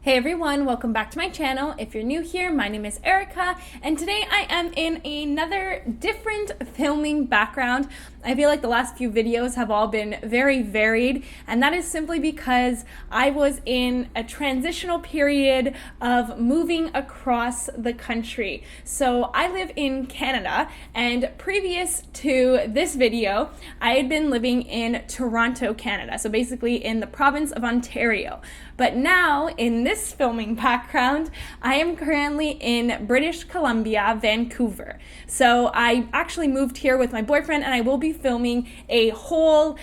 Hey everyone, welcome back to my channel. If you're new here, my name is Erika, and today I am in another different filming background. I feel like the last few videos have all been very varied, and that is simply because I was in a transitional period of moving across the country. So I live in Canada, and previous to this video, I had been living in Toronto, Canada, so basically in the province of Ontario. But now, in this filming background, I am currently in British Columbia, Vancouver. So I actually moved here with my boyfriend, and I will be filming a whole,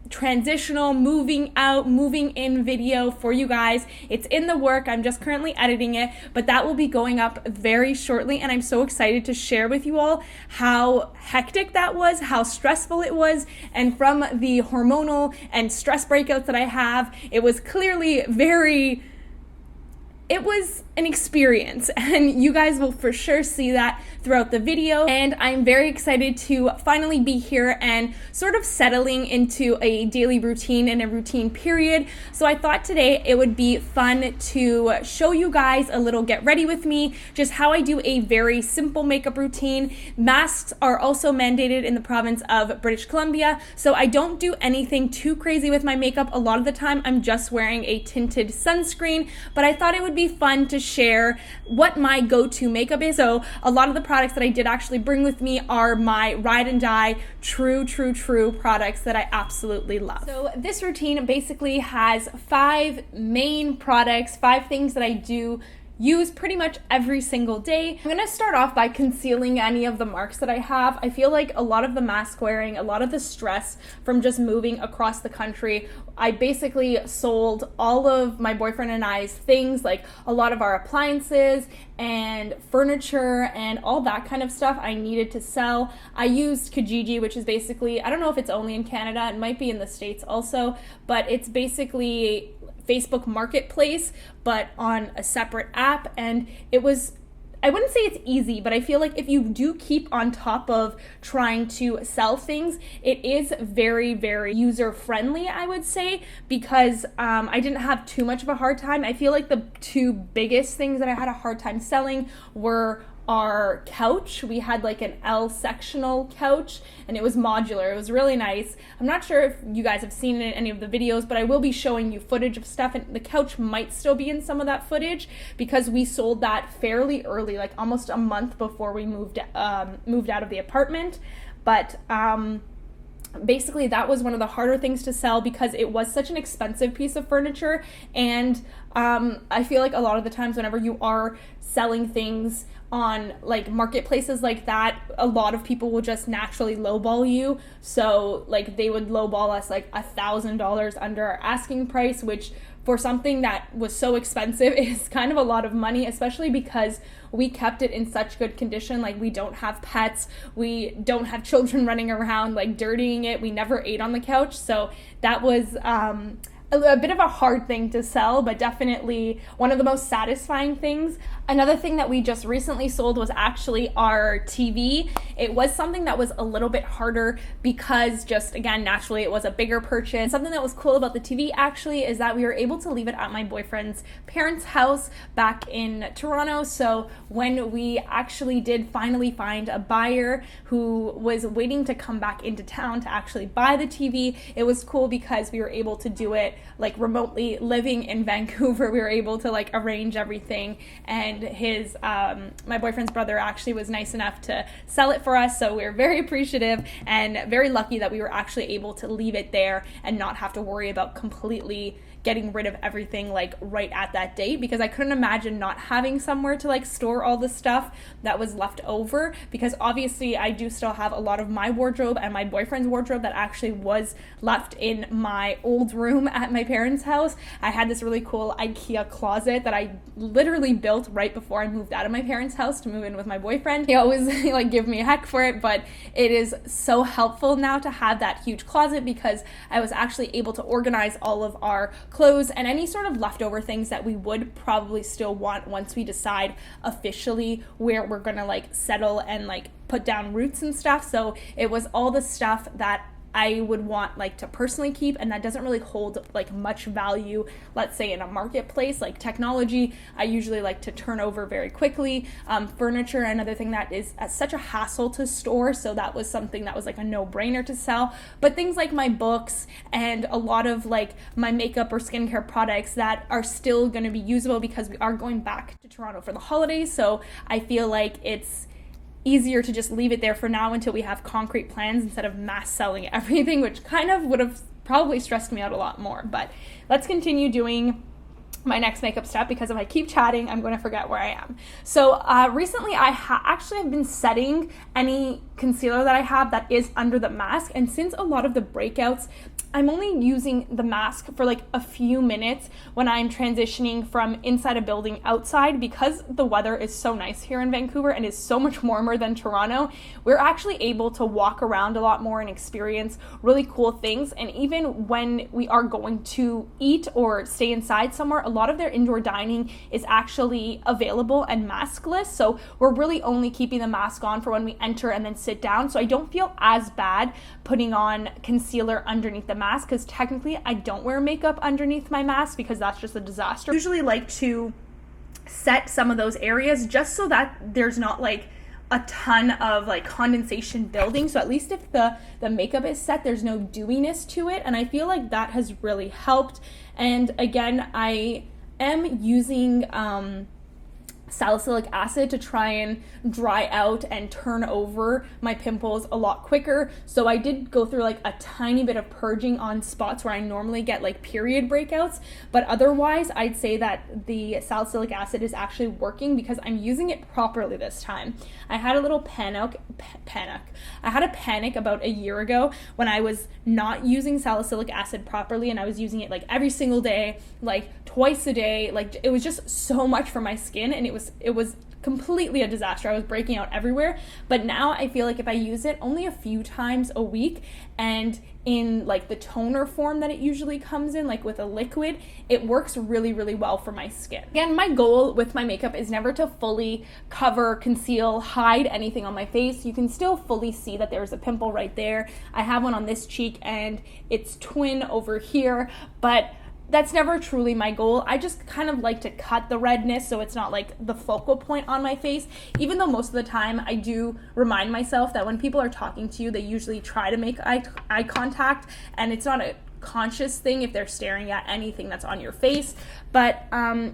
transitional moving out, moving in video for you guys. It's in the work. I'm just currently editing it, but that will be going up very shortly, and I'm so excited to share with you all how hectic that was, how stressful it was, and from the hormonal and stress breakouts that I have, it was clearly it was an experience, and you guys will for sure see that throughout the video. And I'm very excited to finally be here and sort of settling into a daily routine and a routine period. So I thought today it would be fun to show you guys a little get ready with me, just how I do a very simple makeup routine. Masks are also mandated in the province of British Columbia, so I don't do anything too crazy with my makeup. A lot of the time I'm just wearing a tinted sunscreen, but I thought it would be fun to share what my go-to makeup is. So a lot of the products that I did actually bring with me are my ride and die true products that I absolutely love. So this routine basically has 5 main products, 5 things that I do use pretty much every single day. I'm gonna start off by concealing any of the marks that I have. I feel like a lot of the mask wearing, a lot of the stress from just moving across the country, I basically sold all of my boyfriend and I's things, like a lot of our appliances and furniture and all that kind of stuff I needed to sell. I used Kijiji, which is basically, I don't know if it's only in Canada, it might be in the States also, but it's basically Facebook Marketplace, but on a separate app. And it was, I wouldn't say it's easy, but I feel like if you do keep on top of trying to sell things, it is very user friendly, I would say, because I didn't have too much of a hard time. I feel like the 2 biggest things that I had a hard time selling were our couch. We had like an L sectional couch, and it was modular. It was really nice. I'm not sure if you guys have seen it in any of the videos, but I will be showing you footage of stuff, and the couch might still be in some of that footage because we sold that fairly early, like almost a month before we moved out of the apartment. But basically that was one of the harder things to sell because it was such an expensive piece of furniture. And I feel like a lot of the times whenever you are selling things on like marketplaces like that, a lot of people will just naturally lowball you. So like they would lowball us like $1,000 under our asking price, which for something that was so expensive is kind of a lot of money, especially because we kept it in such good condition. Like we don't have pets, we don't have children running around like dirtying it, we never ate on the couch. So that was a bit of a hard thing to sell, but definitely one of the most satisfying things. Another thing that we just recently sold was actually our TV. It was something that was a little bit harder because just, again, naturally it was a bigger purchase. Something that was cool about the TV actually is that we were able to leave it at my boyfriend's parents' house back in Toronto. So when we actually did finally find a buyer who was waiting to come back into town to actually buy the TV, it was cool because we were able to do it like remotely living in Vancouver. We were able to like arrange everything, and his my boyfriend's brother actually was nice enough to sell it for us, so we were very appreciative and very lucky that we were actually able to leave it there and not have to worry about completely getting rid of everything like right at that date, because I couldn't imagine not having somewhere to like store all the stuff that was left over, because obviously I do still have a lot of my wardrobe and my boyfriend's wardrobe that actually was left in my old room at my parents' house. I had this really cool IKEA closet that I literally built right before I moved out of my parents' house to move in with my boyfriend. He always like give me a heck for it, but it is so helpful now to have that huge closet because I was actually able to organize all of our clothes and any sort of leftover things that we would probably still want once we decide officially where we're gonna like settle and like put down roots and stuff. So it was all the stuff that I would want like to personally keep, and that doesn't really hold like much value, let's say in a marketplace. Like technology, I usually like to turn over very quickly. Furniture, another thing that is such a hassle to store, so that was something that was like a no-brainer to sell. But things like my books and a lot of like my makeup or skincare products that are still going to be usable, because we are going back to Toronto for the holidays, so I feel like it's easier to just leave it there for now until we have concrete plans, instead of mass selling everything, which kind of would have probably stressed me out a lot more. But let's continue doing my next makeup step, because if I keep chatting, I'm going to forget where I am. So recently I actually have been setting any concealer that I have that is under the mask, and since a lot of the breakouts, I'm only using the mask for like a few minutes when I'm transitioning from inside a building outside, because the weather is so nice here in Vancouver and is so much warmer than Toronto. We're actually able to walk around a lot more and experience really cool things. And even when we are going to eat or stay inside somewhere, a lot of their indoor dining is actually available and maskless. So we're really only keeping the mask on for when we enter and then sit down. So I don't feel as bad putting on concealer underneath the mask, because technically I don't wear makeup underneath my mask, because that's just a disaster. I usually like to set some of those areas just so that there's not like a ton of like condensation building. So at least if the makeup is set, there's no dewiness to it. And I feel like that has really helped. And again, I am using salicylic acid to try and dry out and turn over my pimples a lot quicker. So I did go through like a tiny bit of purging on spots where I normally get like period breakouts, but otherwise I'd say that the salicylic acid is actually working, because I'm using it properly this time. I had a little panic about a year ago when I was not using salicylic acid properly, and I was using it like every single day, like twice a day. Like it was just so much for my skin, and it was completely a disaster. I was breaking out everywhere. But now I feel like if I use it only a few times a week, and in like the toner form that it usually comes in, like with a liquid, it works really, really well for my skin. Again, my goal with my makeup is never to fully cover, conceal, hide anything on my face. You can still fully see that there's a pimple right there. I have one on this cheek and it's twin over here, but that's never truly my goal. I just kind of like to cut the redness so it's not like the focal point on my face, even though most of the time I do remind myself that when people are talking to you, they usually try to make eye contact, and it's not a conscious thing if they're staring at anything that's on your face. But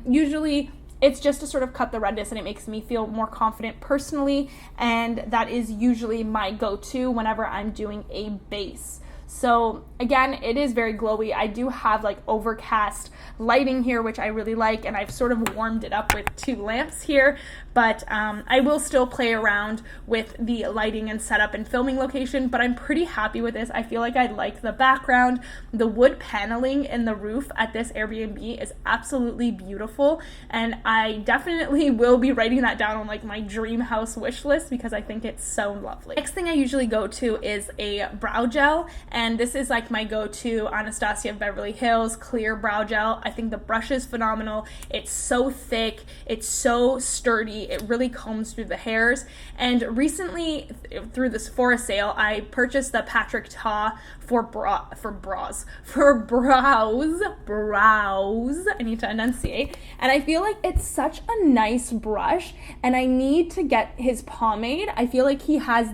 usually it's just to sort of cut the redness, and it makes me feel more confident personally, and that is usually my go-to whenever I'm doing a base. So again, it is very glowy. I do have like overcast lighting here, which I really like, and I've sort of warmed it up with 2 lamps here, but I will still play around with the lighting and setup and filming location, but I'm pretty happy with this. I feel like I like the background. The wood paneling in the roof at this Airbnb is absolutely beautiful, and I definitely will be writing that down on like my dream house wish list, because I think it's so lovely. Next thing I usually go to is a brow gel, and this is like my go-to Anastasia of Beverly Hills clear brow gel. I think the brush is phenomenal. It's so thick, it's so sturdy, it really combs through the hairs. And recently, through this Sephora sale, I purchased the Patrick Ta for brows. I need to enunciate. And I feel like it's such a nice brush, and I need to get his pomade. I feel like he has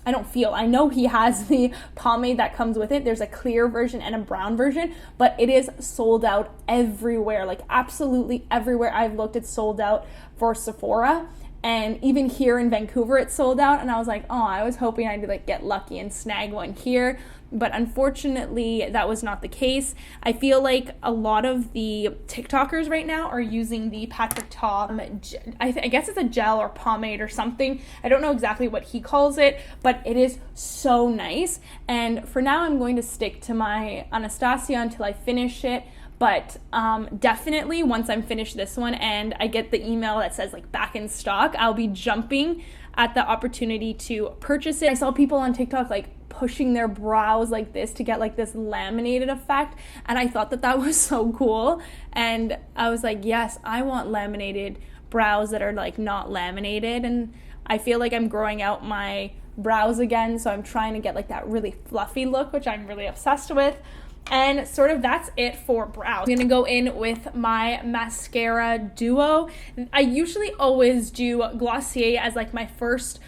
I know he has the pomade that comes with it. There's a clear version and a brown version, but it is sold out everywhere, like absolutely everywhere I've looked, it's sold out for Sephora. And even here in Vancouver, it's sold out. And I was like, oh, I was hoping I'd like get lucky and snag one here. But unfortunately, that was not the case. I feel like a lot of the TikTokers right now are using the Patrick Ta, I guess it's a gel or pomade or something. I don't know exactly what he calls it, but it is so nice. And for now, I'm going to stick to my Anastasia until I finish it. But definitely once I'm finished this one and I get the email that says like back in stock, I'll be jumping at the opportunity to purchase it. I saw people on TikTok like pushing their brows like this to get like this laminated effect, and I thought that was so cool, and I was like, yes, I want laminated brows that are like not laminated. And I feel like I'm growing out my brows again, so I'm trying to get like that really fluffy look, which I'm really obsessed with. And sort of that's it for brows. I'm gonna go in with my mascara duo. I usually always do Glossier as like my first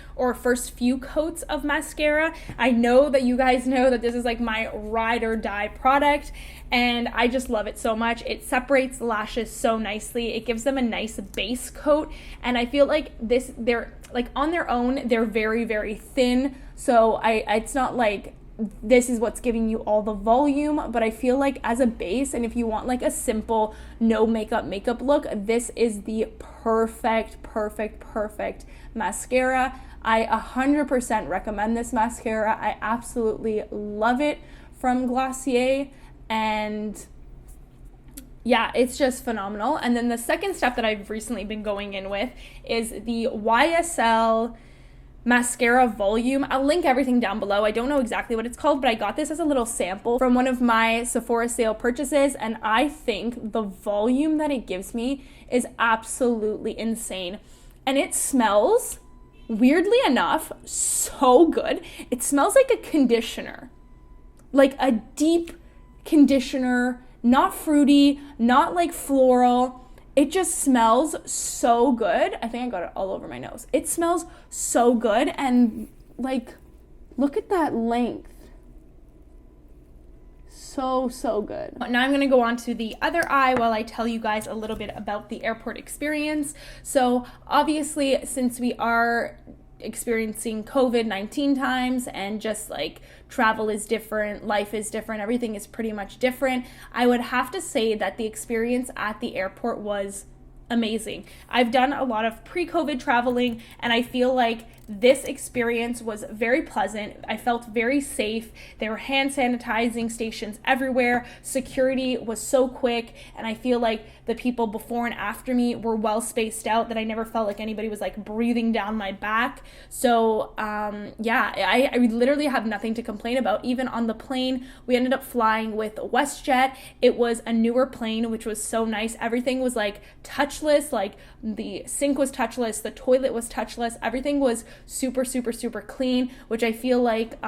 few coats of mascara. I know that you guys know that this is like my ride or die product, and I just love it so much. It separates lashes so nicely. It gives them a nice base coat, and I feel like they're like on their own, they're very, very thin. So it's not like this is what's giving you all the volume, but I feel like as a base, and if you want like a simple no makeup look, this is the perfect mascara. I 100% recommend this mascara. I absolutely love it from Glossier, and yeah, it's just phenomenal. And then the second step that I've recently been going in with is the Ysl Mascara Volume. I'll link everything down below. I don't know exactly what it's called, but I got this as a little sample from one of my Sephora sale purchases, and I think the volume that it gives me is absolutely insane. And it smells, weirdly enough, so good. It smells like a conditioner, like a deep conditioner, not fruity, not like floral. It just smells so good. I think I got it all over my nose. It smells so good, and like, look at that length. So good. Now I'm gonna go on to the other eye while I tell you guys a little bit about the airport experience. So obviously, since we are experiencing COVID-19 times, and just like travel is different, life is different, everything is pretty much different, I would have to say that the experience at the airport was amazing. I've done a lot of pre-COVID traveling, and I feel like this experience was very pleasant. I felt very safe. There were hand sanitizing stations everywhere. Security was so quick, and I feel like the people before and after me were well spaced out, that I never felt like anybody was like breathing down my back. So yeah, I literally have nothing to complain about. Even on the plane, we ended up flying with WestJet. It was a newer plane, which was so nice. Everything was like touchless, like the sink was touchless, the toilet was touchless, everything was super clean, which I feel like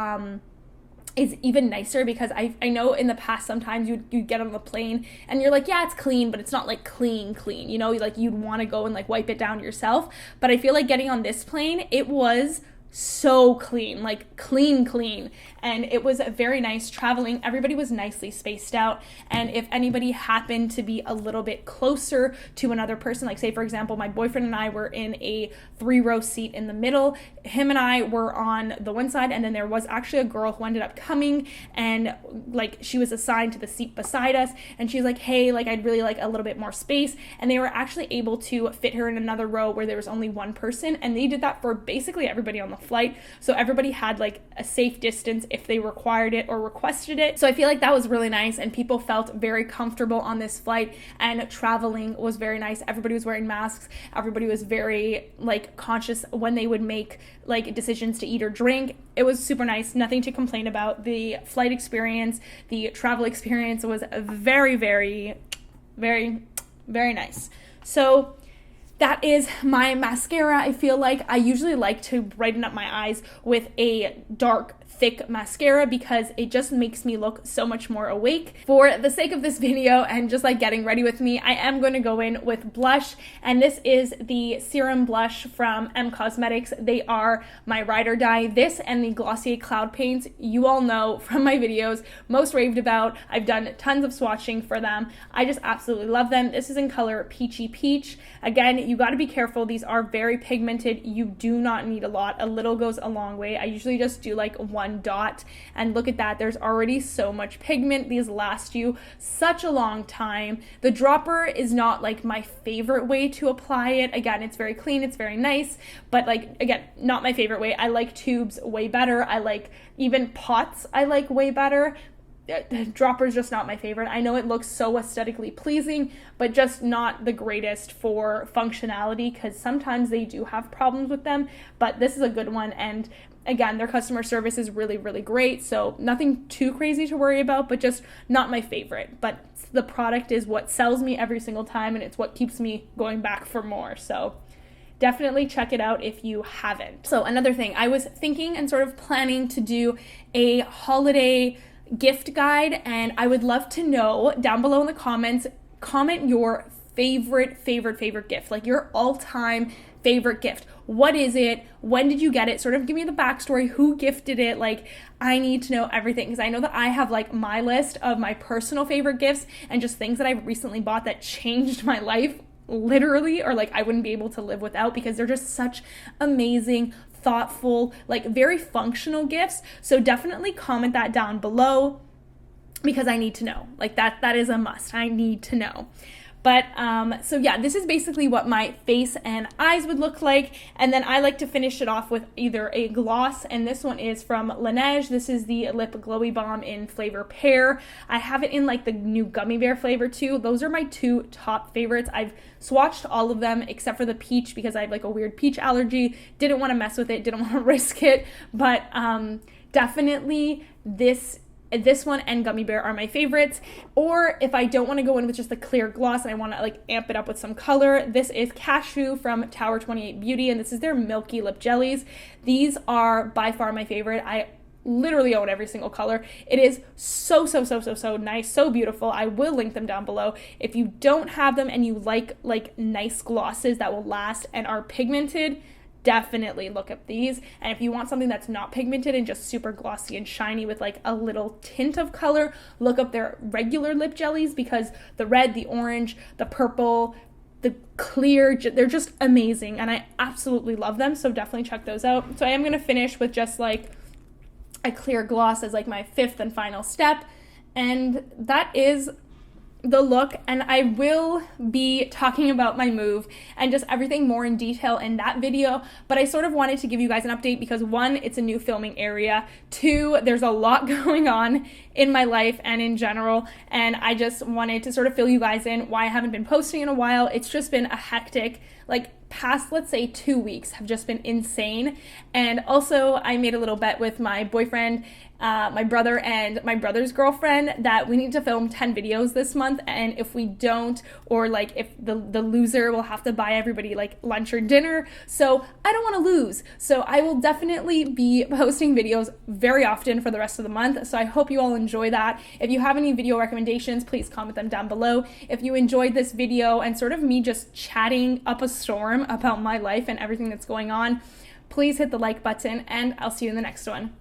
is even nicer, because I know in the past sometimes you get on the plane and you're like, yeah, it's clean, but it's not like clean, you know, like you'd want to go and like wipe it down yourself. But I feel like getting on this plane, it was so clean, like clean, and it was very nice traveling. Everybody was nicely spaced out, and if anybody happened to be a little bit closer to another person, like say for example my boyfriend and I were in a 3-row seat in the middle, him and I were on the one side, and then there was actually a girl who ended up coming, and like she was assigned to the seat beside us, and she's like, hey, like I'd really like a little bit more space, and they were actually able to fit her in another row where there was only one person, and they did that for basically everybody on the flight. So everybody had like a safe distance if they required it or requested it. So I feel like that was really nice, and people felt very comfortable on this flight, and traveling was very nice. Everybody was wearing masks. Everybody was very like conscious when they would make like decisions to eat or drink. It was super nice. Nothing to complain about. The flight experience, the travel experience was very nice. So that is my mascara. I feel like I usually like to brighten up my eyes with a dark, thick mascara, because it just makes me look so much more awake. For the sake of this video and just like getting ready with me, I am going to go in with blush, and this is the Serum Blush from M Cosmetics. They are my ride or die. This and the Glossier Cloud Paints, you all know from my videos, most raved about. I've done tons of swatching for them. I just absolutely love them. This is in color Peachy Peach. Again, you got to be careful. These are very pigmented. You do not need a lot. A little goes a long way. I usually just do like one dot, and look at that, there's already so much pigment. These last you such a long time. The dropper is not like my favorite way to apply it. Again, it's very clean, it's very nice, but like again, not my favorite way. I like tubes way better. I like even pots I like way better. Dropper is just not my favorite. I know it looks so aesthetically pleasing, but just not the greatest for functionality, because sometimes they do have problems with them, but this is a good one. And again, their customer service is really great, so nothing too crazy to worry about, but just not my favorite. But the product is what sells me every single time, and it's what keeps me going back for more. So definitely check it out if you haven't. So another thing, I was thinking and sort of planning to do a holiday gift guide, and I would love to know down below in the comments, comment your favorite gift, like your all-time favorite gift. What is it? When did you get it? Sort of give me the backstory, who gifted it. Like, I need to know everything, because I know that I have like my list of my personal favorite gifts and just things that I've recently bought that changed my life literally, or like I wouldn't be able to live without, because they're just such amazing, thoughtful, like very functional gifts. So definitely comment that down below, because I need to know. Like that is a must. I need to know. But so yeah, this is basically what my face and eyes would look like. And then I like to finish it off with either a gloss, and this one is from Laneige. This is the Lip Glowy Balm in flavor Pear. I have it in like the new gummy bear flavor too. Those are my two top favorites. I've swatched all of them except for the peach, because I have like a weird peach allergy. Didn't want to mess with it, didn't want to risk it. But definitely this one and gummy bear are my favorites. Or if I don't want to go in with just a clear gloss and I want to like amp it up with some color, this is Cashew from Tower 28 Beauty, and this is their milky lip jellies. These are by far my favorite. I literally own every single color. It is so nice, so beautiful. I will link them down below. If you don't have them and you like nice glosses that will last and are pigmented, definitely look up these. And if you want something that's not pigmented and just super glossy and shiny with like a little tint of color, look up their regular lip jellies, because the red, the orange, the purple, the clear, they're just amazing, and I absolutely love them. So definitely check those out. So I am going to finish with just like a clear gloss as like my fifth and final step, and that is the look. And I will be talking about my move and just everything more in detail in that video, but I sort of wanted to give you guys an update because one, it's a new filming area, two, there's a lot going on in my life and in general, and I just wanted to sort of fill you guys in why I haven't been posting in a while. It's just been a hectic, like past, let's say 2 weeks have just been insane. And also I made a little bet with my boyfriend, my brother, and my brother's girlfriend that we need to film 10 videos this month, and if we don't, or like if the loser will have to buy everybody like lunch or dinner. So I don't want to lose, so I will definitely be posting videos very often for the rest of the month. So I hope you all enjoy that. If you have any video recommendations, please comment them down below. If you enjoyed this video and sort of me just chatting up a storm about my life and everything that's going on, please hit the like button, and I'll see you in the next one.